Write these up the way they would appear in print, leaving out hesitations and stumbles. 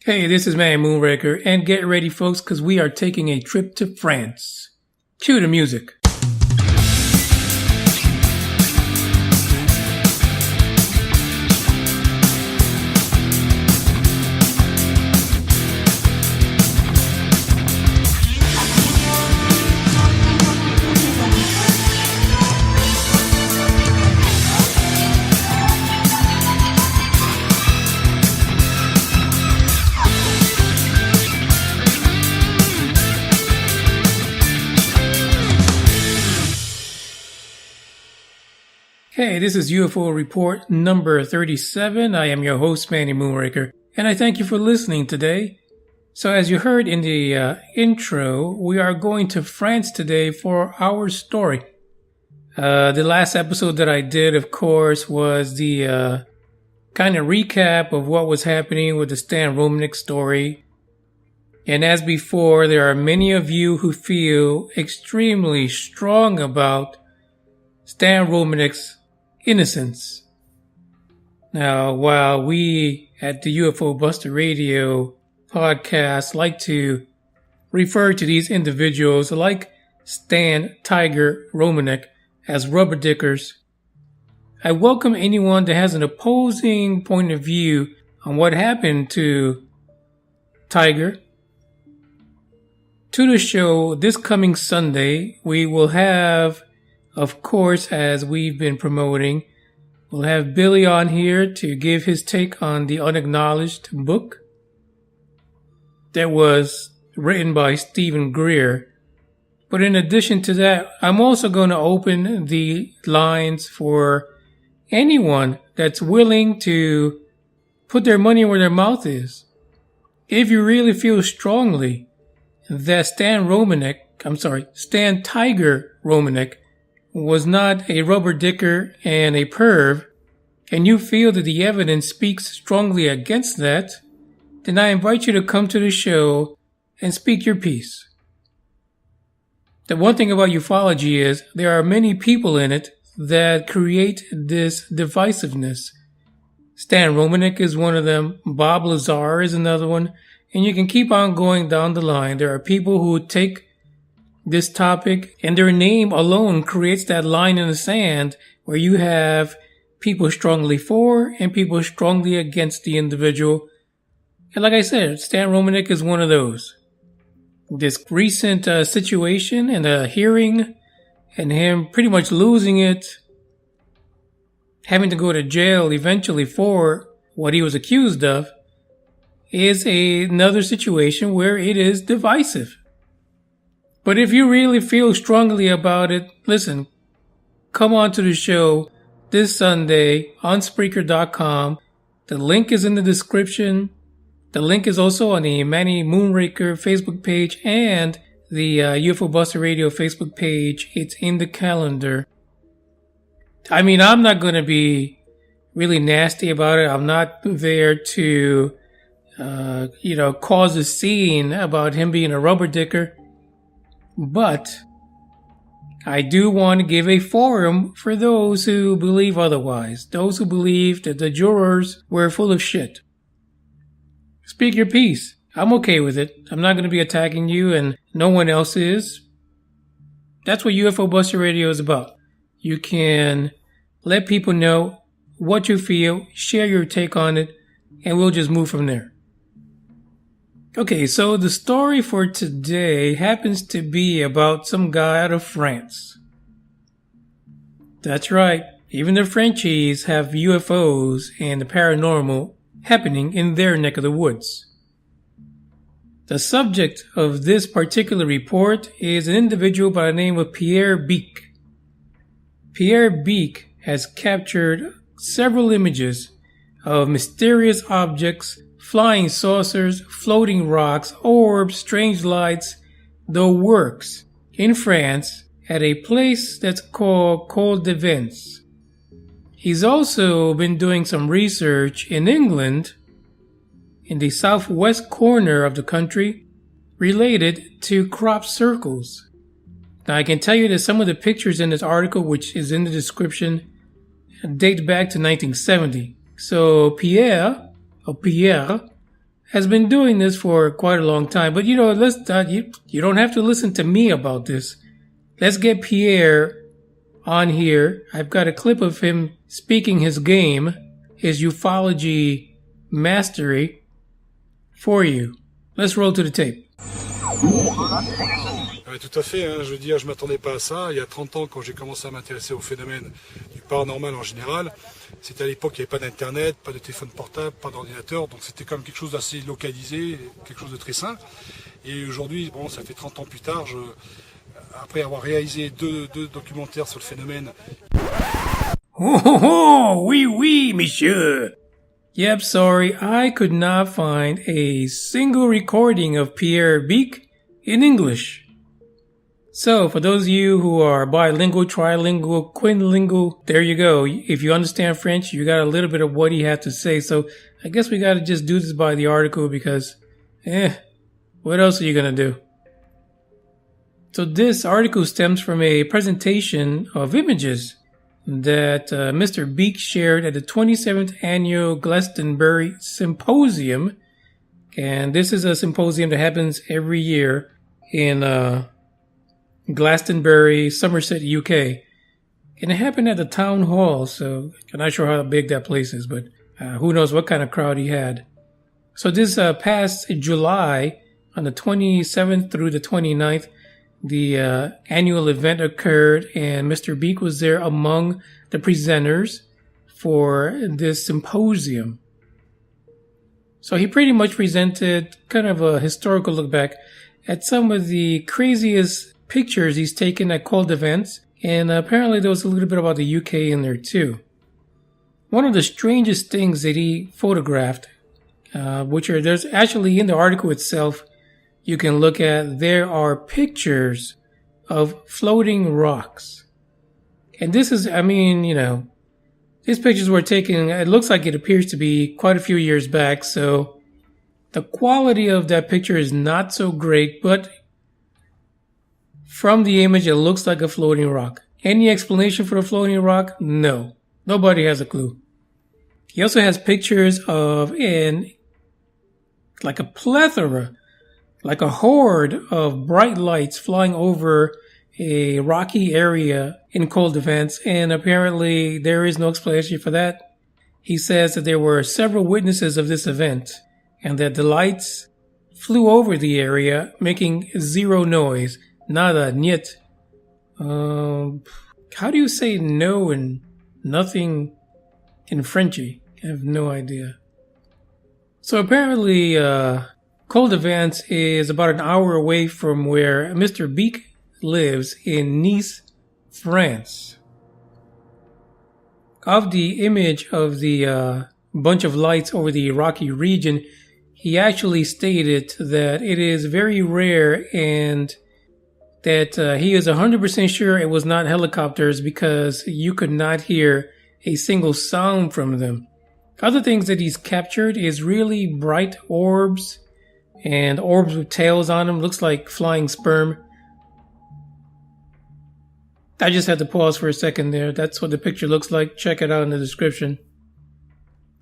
Hey, this is Man Moonraker, and get ready, folks, because we are taking a trip to France. Cue the music. Hey, this is UFO Report number 37. I am your host, Manny Moonraker, and I thank you for listening today. So as you heard in the intro, we are going to France today for our story. The last episode that I did, of course, was the kind of recap of what was happening with the Stan Romanek story. And as before, there are many of you who feel extremely strong about Stan Romanek's innocence. Now, while we at the UFO Buster Radio podcast like to refer to these individuals like Stan Tiger Romanek as rubber dickers, I welcome anyone that has an opposing point of view on what happened to Tiger. To the show this coming Sunday, we will have, of course, as we've been promoting, we'll have Billy on here to give his take on the Unacknowledged book that was written by Stephen Greer. But in addition to that, I'm also going to open the lines for anyone that's willing to put their money where their mouth is. If you really feel strongly that Stan Tiger Romanek was not a rubber dicker and a perv, and you feel that the evidence speaks strongly against that, then I invite you to come to the show and speak your piece. The one thing about ufology is there are many people in it that create this divisiveness. Stan Romanek is one of them, Bob Lazar is another one, and you can keep on going down the line. There are people who take this topic, and their name alone creates that line in the sand where you have people strongly for and people strongly against the individual. And like I said, Stan Romanek is one of those. This recent situation and a hearing and him pretty much losing it, having to go to jail eventually for what he was accused of, is another situation where it is divisive. But if you really feel strongly about it, listen, come on to the show this Sunday on Spreaker.com. The link is in the description. The link is also on the Manny Moonraker Facebook page and the UFO Buster Radio Facebook page. It's in the calendar. I mean, I'm not going to be really nasty about it. I'm not there to, cause a scene about him being a rubber dicker. But I do want to give a forum for those who believe otherwise, those who believe that the jurors were full of shit. Speak your piece. I'm okay with it. I'm not going to be attacking you, and no one else is. That's what UFO Buster Radio is about. You can let people know what you feel, share your take on it, and we'll just move from there. Okay, so the story for today happens to be about some guy out of France. That's right, even the Frenchies have UFOs and the paranormal happening in their neck of the woods. The subject of this particular report is an individual by the name of Pierre Beake. Pierre Beake has captured several images of mysterious objects, flying saucers, floating rocks, orbs, strange lights, the works, in France at a place that's called Col de Vence. He's also been doing some research in England, in the southwest corner of the country, related to crop circles. Now I can tell you that some of the pictures in this article, which is in the description, date back to 1970. So Pierre has been doing this for quite a long time. But let's you don't have to listen to me about this. Let's get Pierre on here. I've got a clip of him speaking his game, his ufology mastery, for you. Let's roll to the tape. Tout à fait, hein. Je veux dire, je ne m'attendais pas à ça. Il y a 30 ans, quand j'ai commencé à m'intéresser au phénomène du paranormal en général, c'était à l'époque, il n'y avait pas d'internet, pas de téléphone portable, pas d'ordinateur, donc c'était comme quelque chose d'assez localisé, quelque chose de très simple. Et aujourd'hui, bon, ça fait 30 ans plus tard, après avoir réalisé deux documentaires sur le phénomène. Oh, oui, monsieur. Yep, sorry, I could not find a single recording of Pierre Beake in English. So, for those of you who are bilingual, trilingual, quinlingual, there you go. If you understand French, you got a little bit of what he had to say. So, I guess we got to just do this by the article because, what else are you going to do? So, this article stems from a presentation of images that Mr. Beake shared at the 27th Annual Glastonbury Symposium. And this is a symposium that happens every year in Glastonbury, Somerset, UK. And it happened at the town hall, so I'm not sure how big that place is, but who knows what kind of crowd he had. So this past July, on the 27th through the 29th, the annual event occurred, and Mr. Beake was there among the presenters for this symposium. So he pretty much presented kind of a historical look back at some of the craziest pictures he's taken at Col de Vence, and apparently there was a little bit about the UK in there too. One of the strangest things that he photographed, there's actually in the article itself, you can look at, there are pictures of floating rocks. And this is, these pictures were taken, it looks like it appears to be quite a few years back, so the quality of that picture is not so great, but from the image, it looks like a floating rock. Any explanation for the floating rock? No. Nobody has a clue. He also has pictures of like a plethora, like a horde of bright lights flying over a rocky area in Col de Vence, and apparently there is no explanation for that. He says that there were several witnesses of this event, and that the lights flew over the area, making zero noise. Nada, niet. How do you say no and nothing in Frenchy? I have no idea. So apparently, Col de Vence is about an hour away from where Mr. Beake lives in Nice, France. Of the image of the bunch of lights over the rocky region, he actually stated that it is very rare and that he is 100% sure it was not helicopters because you could not hear a single sound from them. Other things that he's captured is really bright orbs and orbs with tails on them. Looks like flying sperm. I just had to pause for a second there. That's what the picture looks like. Check it out in the description.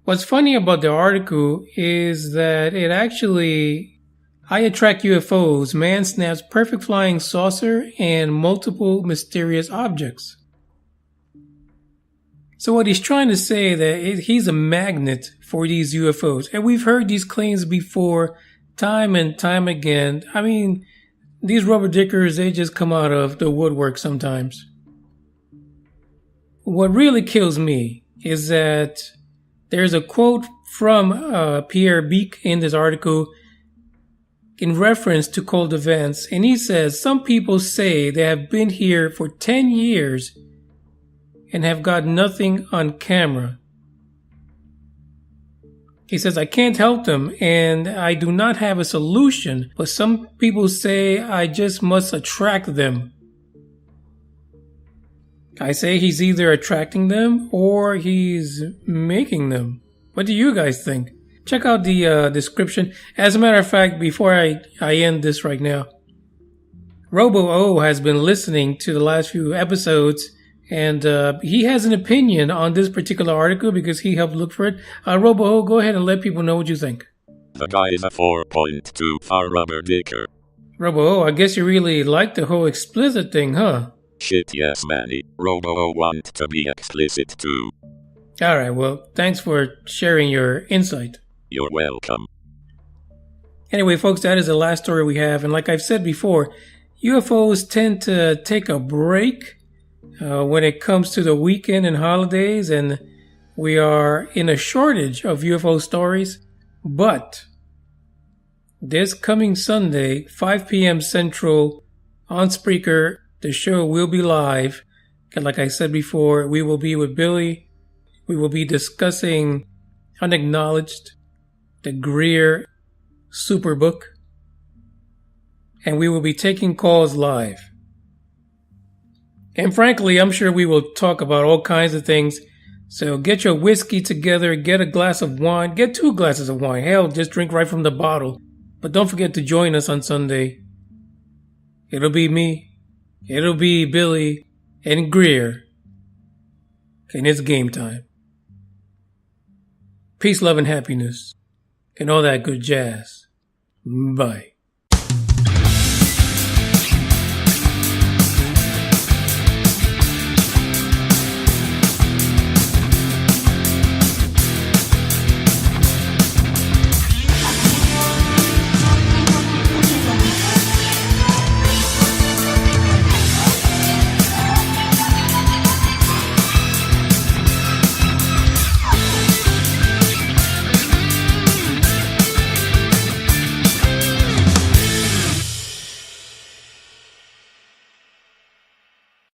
What's funny about the article is that it actually... I attract UFOs. Man snaps perfect flying saucer and multiple mysterious objects. So what he's trying to say that he's a magnet for these UFOs. And we've heard these claims before, time and time again. I mean, these rubber dickers, they just come out of the woodwork sometimes. What really kills me is that there's a quote from Pierre Beake in this article in reference to Col de Vence, and he says, some people say they have been here for 10 years and have got nothing on camera. He says, I can't help them and I do not have a solution, but some people say I just must attract them. I say he's either attracting them or he's making them. What do you guys think? Check out the description. As a matter of fact, before I end this right now, Robo-O has been listening to the last few episodes, and he has an opinion on this particular article because he helped look for it. Robo-O, go ahead and let people know what you think. The guy is a 4.2 for rubber dicker. Robo, I guess you really like the whole explicit thing, huh? Shit, yes, Manny. Robo want to be explicit too. Alright, well, thanks for sharing your insight. You're welcome. Anyway, folks, that is the last story we have. And like I've said before, UFOs tend to take a break when it comes to the weekend and holidays. And we are in a shortage of UFO stories. But this coming Sunday, 5 p.m. Central, on Spreaker, the show will be live. And like I said before, we will be with Billy. We will be discussing Unacknowledged, the Greer Superbook, and we will be taking calls live. And frankly, I'm sure we will talk about all kinds of things. So get your whiskey together, get a glass of wine, get 2 glasses of wine. Hell, just drink right from the bottle. But don't forget to join us on Sunday. It'll be me, it'll be Billy, and Greer. And it's game time. Peace, love, and happiness, and all that good jazz. Bye.